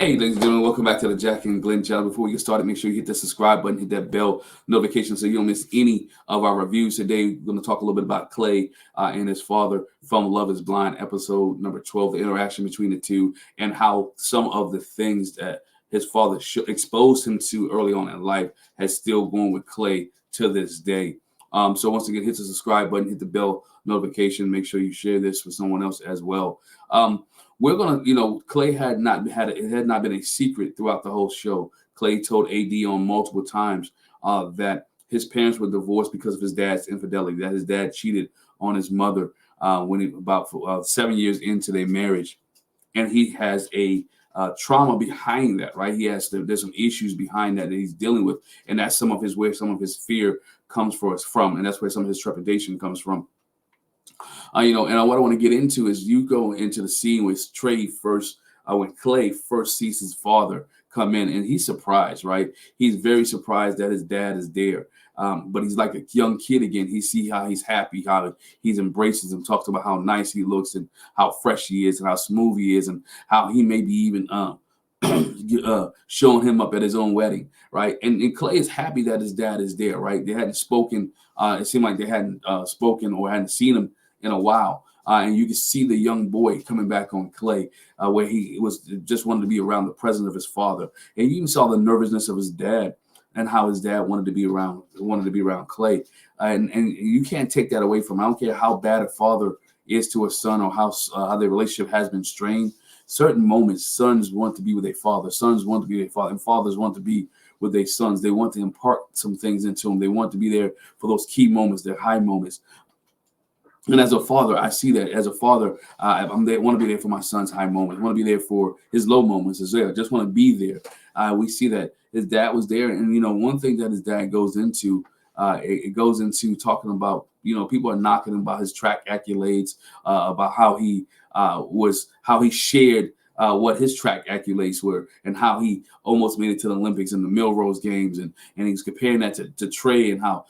Hey, ladies and gentlemen, welcome back to the Jack and Glenn channel. Before we get started, make sure you hit the subscribe button, hit that bell notification so you don't miss any of our reviews. Today, we're going to talk a little bit about Clay and his father from Love is Blind, episode number 12, the interaction between the two, and how some of the things that his father exposed him to early on in life has still gone with Clay to this day. So once again, hit the subscribe button, hit the bell notification. Make sure you share this with someone else as well. We're gonna, Clay it had not been a secret throughout the whole show. Clay told AD on multiple times that his parents were divorced because of his dad's infidelity. That his dad cheated on his mother about 7 years into their marriage, and he has a trauma behind that. Right, there's some issues behind that he's dealing with, and that's where some of his fear comes from, and that's where some of his trepidation comes from. And what I want to get into is you go into the scene with Trey first, when Clay first sees his father come in, and he's surprised, right? He's very surprised that his dad is there. But he's like a young kid again. He see how he's happy, how he embraces him, talks about how nice he looks and how fresh he is and how smooth he is and how he may be even showing him up at his own wedding, right? And Clay is happy that his dad is there, right? They hadn't spoken. It seemed like they hadn't spoken or hadn't seen him in a while. And you can see the young boy coming back on Clay, where he was just wanted to be around the presence of his father. And you even saw the nervousness of his dad and how his dad wanted to be around Clay. And you can't take that away from him. I don't care how bad a father is to a son or how their relationship has been strained. Certain moments, sons want to be with their father. Sons want to be with their father, and fathers want to be with their sons. They want to impart some things into them. They want to be there for those key moments, their high moments. And as a father, I see that. As a father, I want to be there for my son's high moments. I want to be there for his low moments as well. I just want to be there. We see that his dad was there. And, one thing that his dad goes into, it goes into talking about, people are knocking him about his track accolades, about how he shared what his track accolades were and how he almost made it to the Olympics in the Milrose Games. And he's comparing that to Trey and how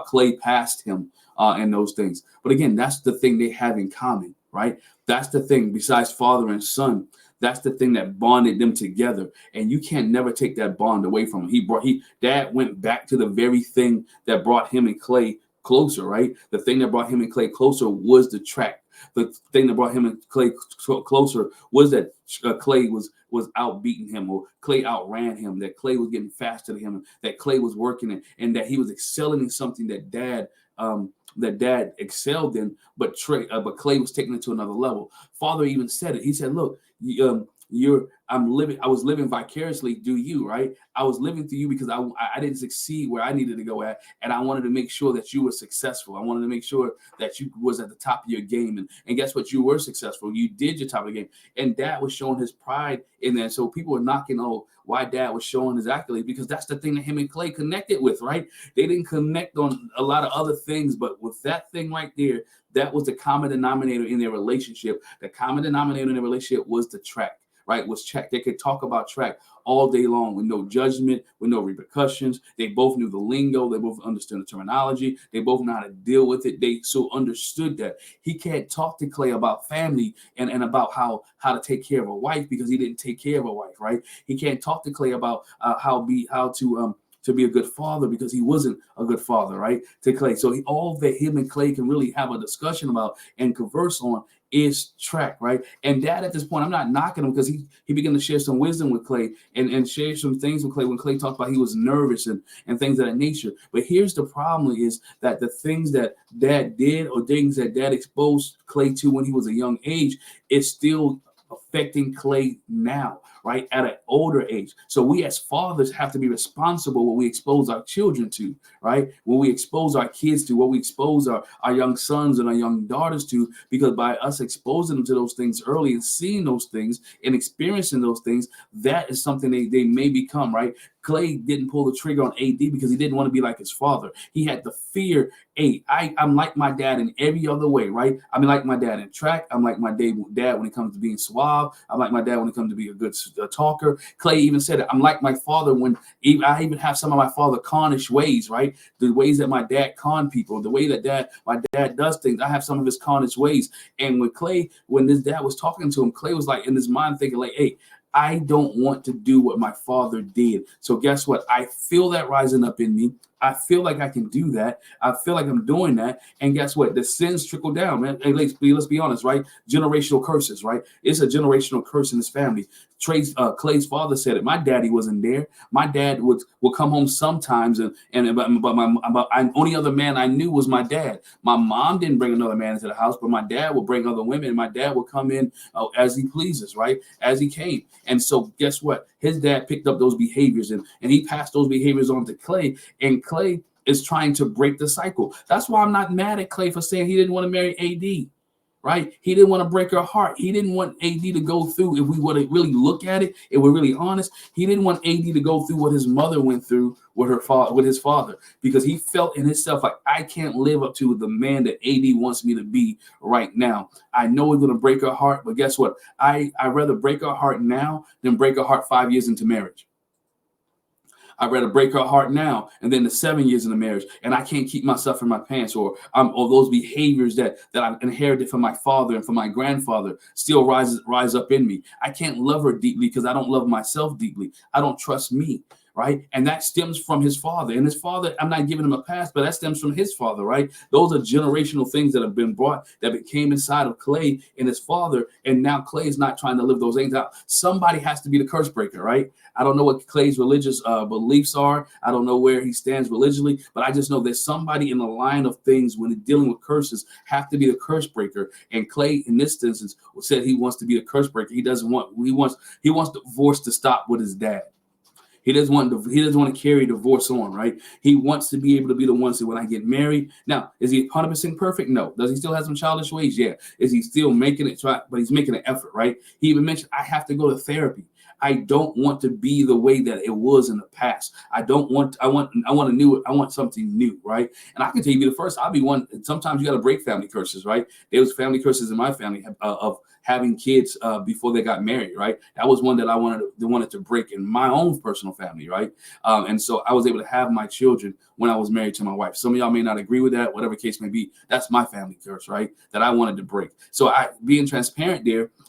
Clay passed him. And those things. But again, that's the thing they have in common, right? That's the thing, besides father and son, that's the thing that bonded them together. And you can't never take that bond away from him. Dad went back to the very thing that brought him and Clay closer, right? The thing that brought him and Clay closer was the track. The thing that brought him and Clay closer was that Clay was outbeating him, or Clay outran him, that Clay was getting faster than him, that Clay was working in, and that he was excelling in something that Dad excelled in, but Clay was taking it to another level. Father even said it. He said, "Look, I was living vicariously through you, right? I was living through you because I didn't succeed where I needed to go at, and I wanted to make sure that you were successful. I wanted to make sure that you was at the top of your game, and guess what? You were successful. You did your top of the game." And Dad was showing his pride in that. So people were knocking, why Dad was showing his accolades, because that's the thing that him and Clay connected with, right? They didn't connect on a lot of other things, but with that thing right there, that was the common denominator in their relationship. The common denominator in their relationship was the track, right? Was track. They could talk about track all day long with no judgment, with no repercussions. They both knew the lingo. They both understood the terminology. They both know how to deal with it. They so understood that. He can't talk to Clay about family and about how to take care of a wife because he didn't take care of a wife, right? He can't talk to Clay about how to be a good father because he wasn't a good father, right? To Clay. So all that him and Clay can really have a discussion about and converse on is track, right? And Dad at this point, I'm not knocking him because he began to share some wisdom with Clay and share some things with Clay when Clay talked about he was nervous and things of that nature. But here's the problem is that the things that Dad did or things that Dad exposed Clay to when he was a young age is still affecting Clay now, right, at an older age. So we as fathers have to be responsible what we expose our children to, right? When we expose our kids to, what we expose our young sons and our young daughters to, because by us exposing them to those things early and seeing those things and experiencing those things, that is something they may become, right? Clay didn't pull the trigger on AD because he didn't want to be like his father. He had the fear, hey, I'm like my dad in every other way, right? I'm like my dad in track. I'm like my dad when it comes to being suave. I'm like my dad when it comes to be a good talker. Clay even said it. I'm like my father when I even have some of my father connish ways, right? The ways that my dad con people, the way that my dad does things. I have some of his connish ways. And when this dad was talking to him, Clay was like in his mind thinking like, hey, I don't want to do what my father did. So guess what? I feel that rising up in me. I feel like I can do that. I feel like I'm doing that. And guess what? The sins trickle down, man. Hey, let's be honest, right? Generational curses, right? It's a generational curse in this family. Clay's father said it. My daddy wasn't there. My dad would come home sometimes, but only other man I knew was my dad. My mom didn't bring another man into the house, but my dad would bring other women. My dad would come in as he pleases, right? As he came. And so guess what? His dad picked up those behaviors and he passed those behaviors on to Clay. And Clay is trying to break the cycle. That's why I'm not mad at Clay for saying he didn't want to marry AD. Right? He didn't want to break her heart. He didn't want AD to go through, if we were to really look at it, if we're really honest, he didn't want AD to go through what his mother went through with her father, with his father, because he felt in himself like, I can't live up to the man that AD wants me to be right now. I know it's going to break her heart, but guess what? I'd rather break her heart now than break her heart 5 years into marriage. I'd rather break her heart now and then the 7 years in the marriage, and I can't keep myself in my pants, or those behaviors that I've inherited from my father and from my grandfather still rise up in me. I can't love her deeply because I don't love myself deeply. I don't trust me. Right. And that stems from his father. And his father, I'm not giving him a pass, but that stems from his father. Right. Those are generational things that have been brought, that became inside of Clay and his father. And now Clay is not trying to live those things out. Somebody has to be the curse breaker. Right. I don't know what Clay's religious beliefs are. I don't know where he stands religiously, but I just know there's somebody in the line of things when dealing with curses have to be the curse breaker. And Clay, in this instance, said he wants to be the curse breaker. He wants divorce to stop with his dad. He doesn't want to carry divorce on, right? He wants to be able to be the one to say, when I get married. Now, is he 100% perfect? No. Does he still have some childish ways? Yeah. Is he still making it try? But he's making an effort, right? He even mentioned, I have to go to therapy. I don't want to be the way that it was in the past. I want something new, right? And I can tell you, be the first. I'll be one. Sometimes you got to break family curses, right? There was family curses in my family of having kids before they got married, right? That was one that I wanted to break in my own personal family, right? And so I was able to have my children when I was married to my wife. Some of y'all may not agree with that, whatever case may be. That's my family curse, right? That I wanted to break. So being transparent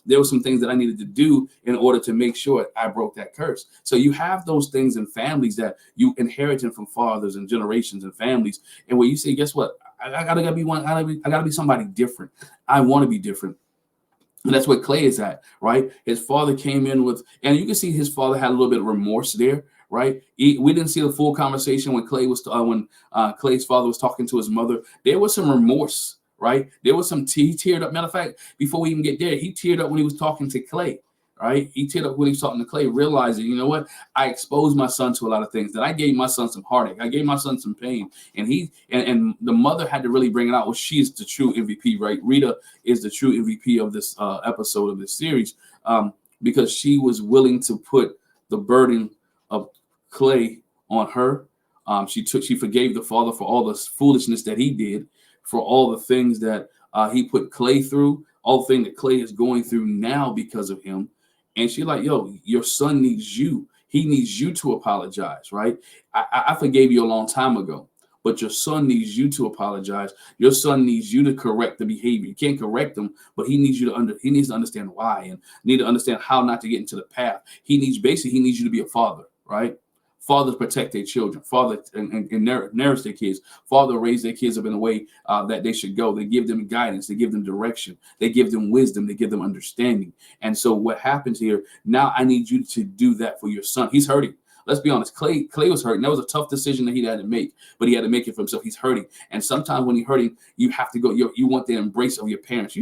there were some things that I needed to do in order to make sure I broke that curse. So you have those things in families that you inherited from fathers and generations and families, and where you say, guess what? I gotta be one. I gotta be somebody different. I want to be different. And that's where Clay is at, right? His father came in with, and you can see his father had a little bit of remorse there, right? We didn't see the full conversation when Clay's father was talking to his mother. There was some remorse, right? There was some he teared up. Matter of fact, before we even get there, he teared up when he was talking to Clay. Right? He teared up when he was talking to Clay, realizing, you know what? I exposed my son to a lot of things, that I gave my son some heartache. I gave my son some pain. And and the mother had to really bring it out. Well, she's the true MVP, right? Rita is the true MVP of this episode of this series, because she was willing to put the burden of Clay on her. She forgave the father for all the foolishness that he did, for all the things that he put Clay through, all the things that Clay is going through now because of him. And she's like, yo, your son needs you. He needs you to apologize, right? I forgave you a long time ago, but your son needs you to apologize. Your son needs you to correct the behavior. You can't correct him, but he needs to understand why, and need to understand how not to get into the path. He needs you to be a father, right? Fathers protect their children. Father and nourish their kids. Father raise their kids up in a way that they should go. They give them guidance. They give them direction. They give them wisdom. They give them understanding. And so what happens here, now I need you to do that for your son. He's hurting. Let's be honest. Clay was hurting. That was a tough decision that he had to make, but he had to make it for himself. He's hurting. And sometimes when you're hurting, you have to go, you want the embrace of your parents.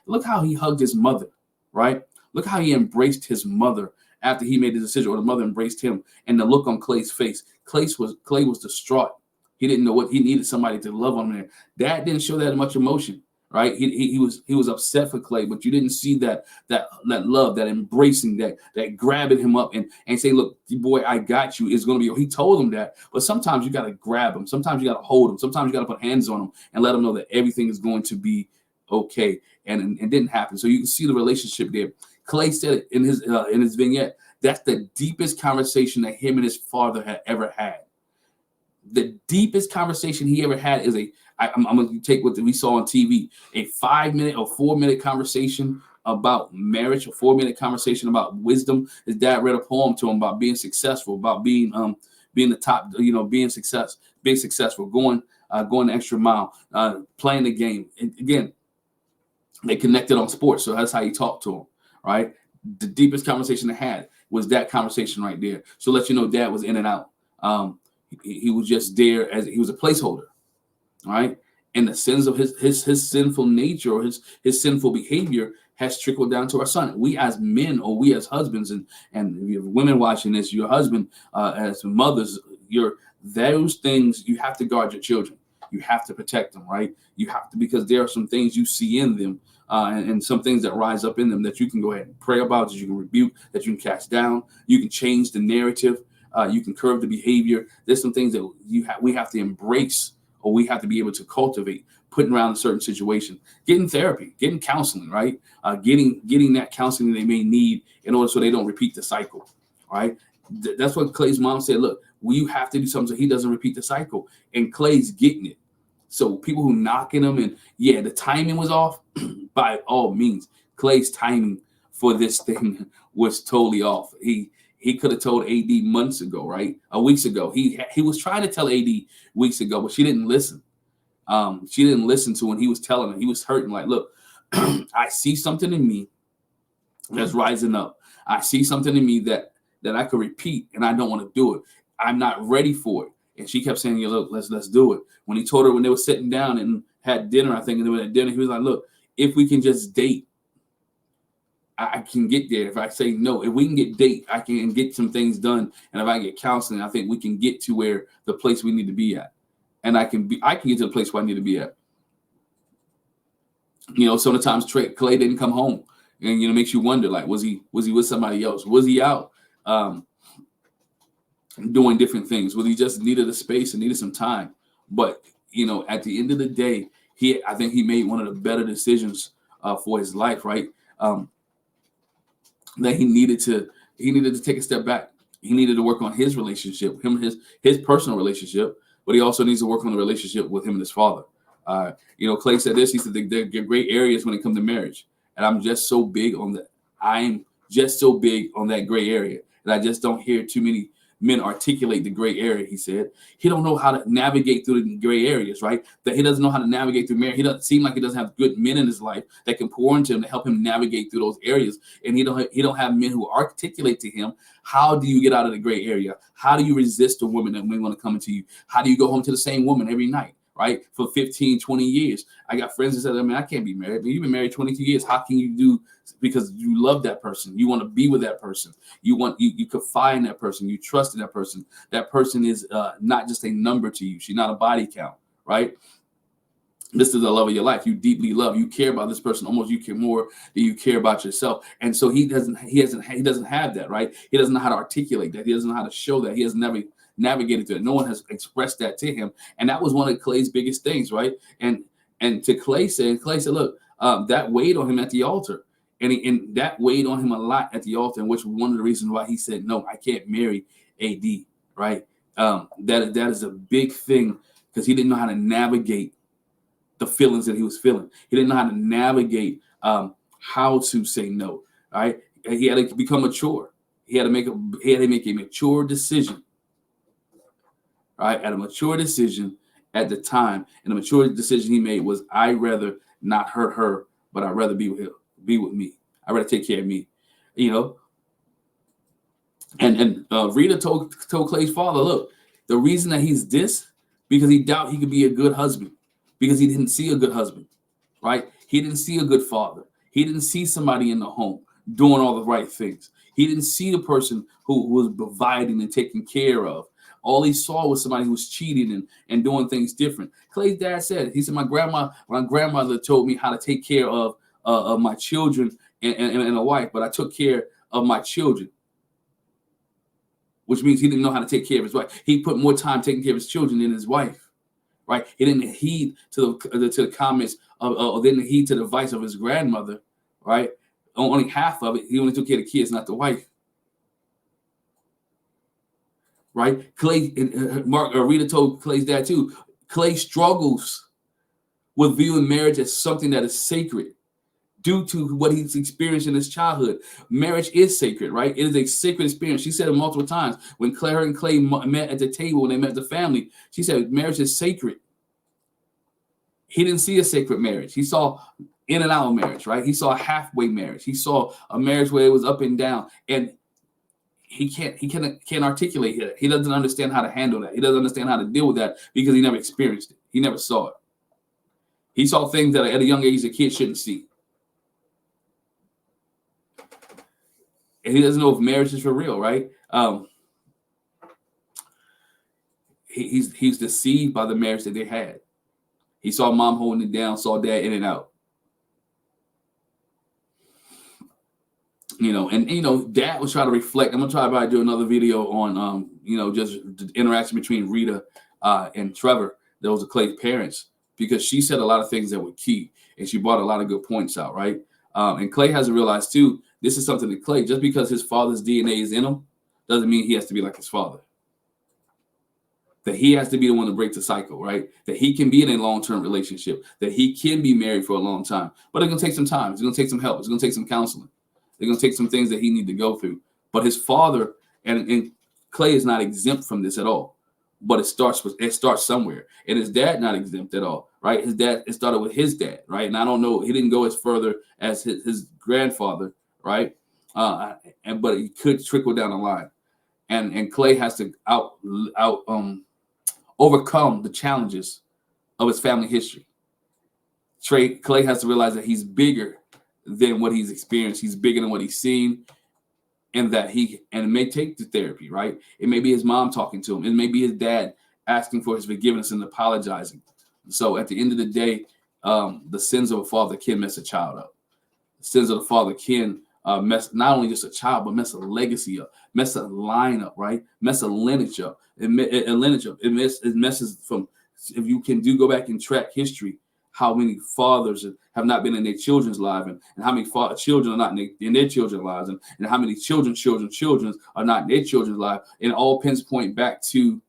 Look how he hugged his mother, right? Look how he embraced his mother after he made the decision, or the mother embraced him, and the look on Clay's face. Clay was distraught. He didn't know what he needed, somebody to love on there. Dad didn't show that much emotion, right? He was upset for Clay, but you didn't see that love, that embracing, that grabbing him up and say, look, boy, I got you. It's gonna be. He told him that, but sometimes you gotta grab him. Sometimes you gotta hold him. Sometimes you gotta put hands on him and let him know that everything is going to be okay. And it didn't happen. So you can see the relationship there. Clay said it in his vignette. That's the deepest conversation that him and his father had ever had. The deepest conversation he ever had is I'm going to take what we saw on TV, a 5-minute or 4-minute conversation about marriage, a 4-minute conversation about wisdom. His dad read a poem to him about being successful, about being the top, being successful, going the extra mile, playing the game. And again, they connected on sports, so that's how he talked to him, right? The deepest conversation they had was that conversation right there. So let you know, dad was in and out. He was just there as he was a placeholder, right? And the sins of his sinful nature or his sinful behavior has trickled down to our son. We as men, or we as husbands, and if you have women watching this, your husband, as mothers, those things, you have to guard your children. You have to protect them, right? You have to, because there are some things you see in them, and some things that rise up in them that you can go ahead and pray about, that you can rebuke, that you can cast down. You can change the narrative. You can curb the behavior. There's some things that we have to embrace, or we have to be able to cultivate, putting around a certain situation, getting therapy, getting counseling, right? Getting that counseling they may need in order so they don't repeat the cycle, right? That's what Clay's mom said. Look, you have to do something so he doesn't repeat the cycle. And Clay's getting it. So people who knocking him, and yeah, the timing was off. By all means, Clay's timing for this thing was totally off. He could have told AD months ago, right? Weeks ago. He was trying to tell AD weeks ago, but she didn't listen. She didn't listen to when he was telling her. He was hurting. Like, look, I see something in me that's rising up. I see something in me that I could repeat, and I don't want to do it. I'm not ready for it. And she kept saying, "Yeah, look, let's do it." When he told her, when they were sitting down and had dinner, I think, and they were at dinner, he was like, "Look, if we can just date, I can get there. If I say no, if we can date, I can get some things done. And if I get counseling, I think we can get to where the place we need to be at. And I can get to the place where I need to be at." Sometimes Clay didn't come home, and makes you wonder, like, was he with somebody else? Was he out doing different things? Was he just needed a space and needed some time? But at the end of the day, I think he made one of the better decisions for his life, right? That he needed to take a step back. He needed to work on his relationship, his personal relationship, but he also needs to work on the relationship with him and his father. Clay said this. He said there are great areas when it comes to marriage, and I'm just so big on that. I'm just so big on that gray area, and I just don't hear too many men articulate the gray area. He said he don't know how to navigate through the gray areas, right? That he doesn't know how to navigate through marriage. He doesn't seem like he doesn't have good men in his life that can pour into him to help him navigate through those areas. And he don't have men who articulate to him, how do you get out of the gray area? How do you resist a woman that may want to come into you? How do you go home to the same woman every night, right? For 15, 20 years. I got friends that said, I can't be married. But you've been married 22 years. How can you do? Because you love that person. You want to be with that person. You confide in that person. You trust in that person. That person is not just a number to you. She's not a body count, right? This is the love of your life. You deeply love. You care about this person almost you care more than you care about yourself. And so he doesn't have that, right? He doesn't know how to articulate that. He doesn't know how to show that. He has never navigated through it. No one has expressed that to him. And that was one of Clay's biggest things, right? And to Clay said, look, that weighed on him at the altar. And that weighed on him a lot at the altar, and which was one of the reasons why he said, no, I can't marry AD, right? That is a big thing, because he didn't know how to navigate the feelings that he was feeling. He didn't know how to navigate how to say no, right? He had to become mature. He had to make a mature decision, right? At a mature decision at the time, and the mature decision he made was, I'd rather not hurt her, but I'd rather be with him. Be with me. I'd rather take care of me, And Rita told Clay's father, look, the reason that he's this, because he doubt he could be a good husband, because he didn't see a good husband, right? He didn't see a good father. He didn't see somebody in the home doing all the right things. He didn't see the person who was providing and taking care of. All he saw was somebody who was cheating and doing things different. Clay's dad said, he said, my grandmother told me how to take care of my children and a wife, but I took care of my children, which means he didn't know how to take care of his wife. He put more time taking care of his children than his wife, right? He didn't heed to the comments or didn't heed to the advice of his grandmother, right? Only half of it. He only took care of the kids, not the wife, right? Clay and Rita told Clay's dad too. Clay struggles with viewing marriage as something that is sacred. due to what he's experienced in his childhood. Marriage is sacred, right? It is a sacred experience. She said it multiple times. When Claire and Clay met at the table, when they met the family, she said marriage is sacred. He didn't see a sacred marriage. He saw in and out of marriage, right? He saw a halfway marriage. He saw a marriage where it was up and down. And he can't articulate it. He doesn't understand how to handle that. He doesn't understand how to deal with that because he never experienced it. He never saw it. He saw things that at a young age a kid shouldn't see. And he doesn't know if marriage is for real, right? He's deceived by the marriage that they had. He saw mom holding it down, saw dad in and out. Dad was trying to reflect. I'm gonna try to do another video on just the interaction between Rita and Trevor, those are Clay's parents, because she said a lot of things that were key and she brought a lot of good points out, right? And Clay hasn't realized too, this is something that Clay, just because his father's DNA is in him, doesn't mean he has to be like his father. That he has to be the one to break the cycle, right? That he can be in a long-term relationship, that he can be married for a long time, but it's gonna take some time. It's gonna take some help. It's gonna take some counseling. It's gonna take some things that he needs to go through. But his father and Clay is not exempt from this at all. But it starts somewhere, and his dad not exempt at all, right? It started with his dad, right? And I don't know, he didn't go as further as his grandfather, right? But it could trickle down the line, and Clay has to overcome the challenges of his family history. Clay has to realize that he's bigger than what he's experienced. He's bigger than what he's seen. And that it may take the therapy, right? It may be his mom talking to him. It may be his dad asking for his forgiveness and apologizing. So at the end of the day, the sins of a father can mess a child up. The sins of the father can mess not only just a child, but mess a legacy up, mess a line up, right? Mess a lineage up. It messes from, if you can go back and track history, how many fathers have not been in their children's lives, and how many children are not in their children's lives, and how many children are not in their children's lives. And it all pinpoint back to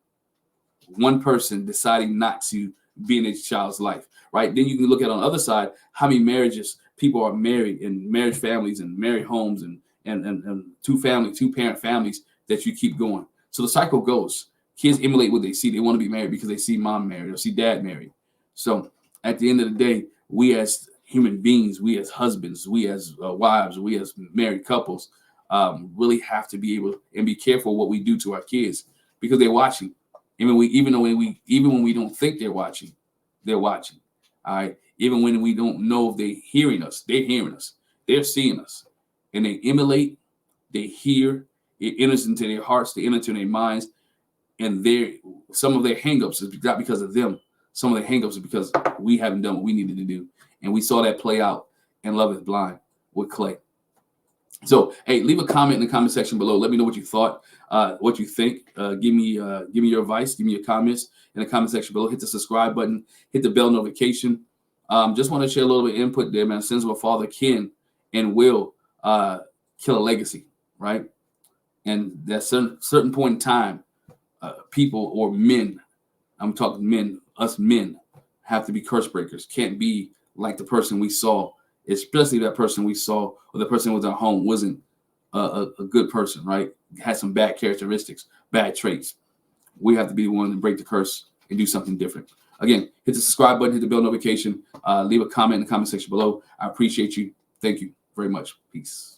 one person deciding not to be in a child's life, right? Then you can look at on the other side, how many marriages people are married in marriage families and married homes and two parent families that you keep going. So the cycle goes. Kids emulate what they see. They want to be married because they see mom married or see dad married. So at the end of the day, we as human beings, we as husbands, we as wives, we as married couples, really have to be able and be careful what we do to our kids, because they're watching. Even when we don't think they're watching, they're watching. All right. Even when we don't know if they're hearing us, they're seeing us, and they emulate, they hear, it enters into their hearts, they enter into their minds, and some of their hangups is not because of them. Some of the hangups are because we haven't done what we needed to do. And we saw that play out in Love is Blind with Clay. So, hey, leave a comment in the comment section below. Let me know what you thought, what you think. Give me your advice. Give me your comments in the comment section below. Hit the subscribe button. Hit the bell notification. Just want to share a little bit of input there, man. Sins of a father can and will kill a legacy, right? And that certain point in time, people or men, I'm talking men, us men, have to be curse breakers. Can't be like the person we saw, especially that person we saw, or the person who was at home wasn't a good person, right? Had some bad characteristics, bad traits. We have to be the one to break the curse and do something different. Again, hit the subscribe button, hit the bell notification, leave a comment in the comment section below. I appreciate you. Thank you very much. Peace.